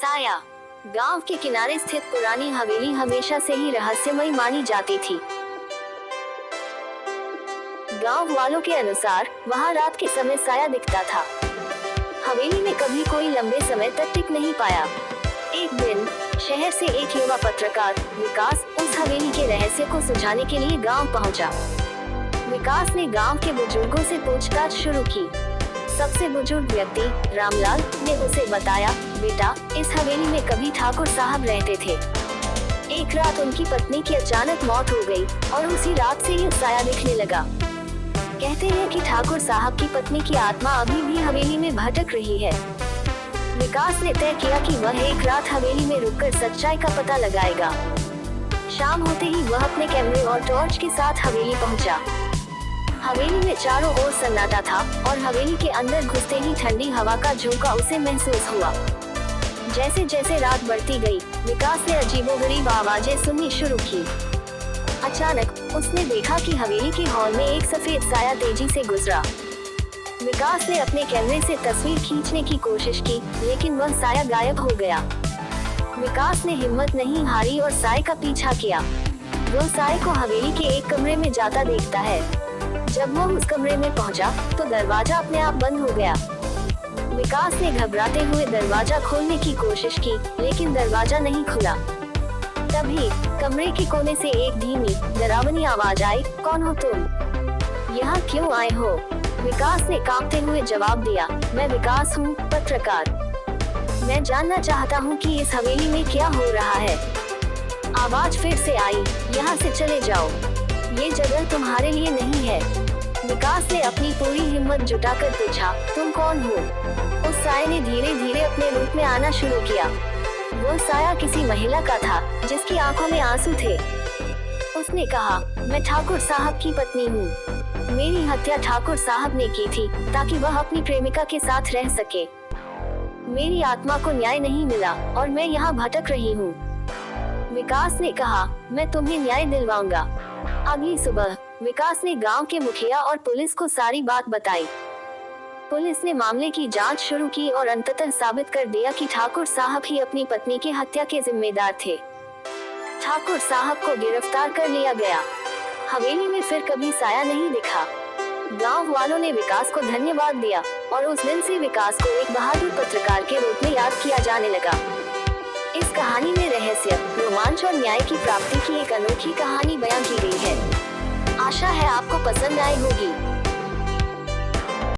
साया। गांव के किनारे स्थित पुरानी हवेली हमेशा से ही रहस्यमयी मानी जाती थी। गांव वालों के अनुसार वहां रात के समय साया दिखता था। हवेली में कभी कोई लंबे समय तक टिक नहीं पाया। एक दिन शहर से एक युवा पत्रकार विकास उस हवेली के रहस्य को सुझाने के लिए गांव पहुंचा। विकास ने गांव के बुजुर्गों से पूछताछ शुरू की। सबसे बुजुर्ग व्यक्ति रामलाल ने उसे बताया, बेटा, इस हवेली में कभी ठाकुर साहब रहते थे। एक रात उनकी पत्नी की अचानक मौत हो गई और उसी रात से ये साया दिखने लगा। कहते हैं कि ठाकुर साहब की पत्नी की आत्मा अभी भी हवेली में भटक रही है। विकास ने तय किया कि वह एक रात हवेली में रुककर सच्चाई का पता लगाएगा। शाम होते ही वह अपने कैमरे और टॉर्च के साथ हवेली पहुंचा। हवेली में चारों ओर सन्नाटा था और हवेली के अंदर घुसते ही ठंडी हवा का झोंका उसे महसूस हुआ। जैसे जैसे रात बढ़ती गई, विकास ने अजीबोगरीब आवाजें सुननी शुरू की। अचानक उसने देखा कि हवेली के हॉल में एक सफेद साया तेजी से गुजरा। विकास ने अपने कैमरे से तस्वीर खींचने की कोशिश की, लेकिन वह साया गायब हो गया। विकास ने हिम्मत नहीं हारी और साए का पीछा किया। वह साए को हवेली के एक कमरे में जाता देखता है। जब वह उस कमरे में पहुंचा, तो दरवाजा अपने आप बंद हो गया। विकास ने घबराते हुए दरवाजा खोलने की कोशिश की, लेकिन दरवाजा नहीं खुला। तभी कमरे के कोने से एक धीमी, डरावनी आवाज आई, कौन हो तुम? यहाँ क्यों आए हो? विकास ने कांपते हुए जवाब दिया, मैं विकास हूँ, पत्रकार। मैं जानना चाहता हूँ कि इस हवेली में क्या हो रहा है। आवाज फिर से आई, यहाँ से चले जाओ, ये जगह तुम्हारे लिए नहीं है। विकास ने अपनी पूरी हिम्मत जुटाकर पूछा, तुम कौन हो? उस साए ने धीरे धीरे अपने रूप में आना शुरू किया। वो साया किसी महिला का था, जिसकी आंखों में आंसू थे। उसने कहा, मैं ठाकुर साहब की पत्नी हूँ। मेरी हत्या ठाकुर साहब ने की थी, ताकि वह अपनी प्रेमिका के साथ रह सके। मेरी आत्मा को न्याय नहीं मिला और मैं यहाँ भटक रही हूँ। विकास ने कहा, मैं तुम्हें न्याय दिलवाऊंगा। अगली सुबह विकास ने गांव के मुखिया और पुलिस को सारी बात बताई। पुलिस ने मामले की जांच शुरू की और अंततः साबित कर दिया कि ठाकुर साहब ही अपनी पत्नी की हत्या के जिम्मेदार थे। ठाकुर साहब को गिरफ्तार कर लिया गया। हवेली में फिर कभी साया नहीं दिखा। गांव वालों ने विकास को धन्यवाद दिया और उस दिन से विकास को एक बहादुर पत्रकार के रूप में याद किया जाने लगा। इस कहानी में रहस्य, रोमांच और न्याय की प्राप्ति की एक अनोखी कहानी बयां की गई है। आशा है आपको पसंद आई होगी।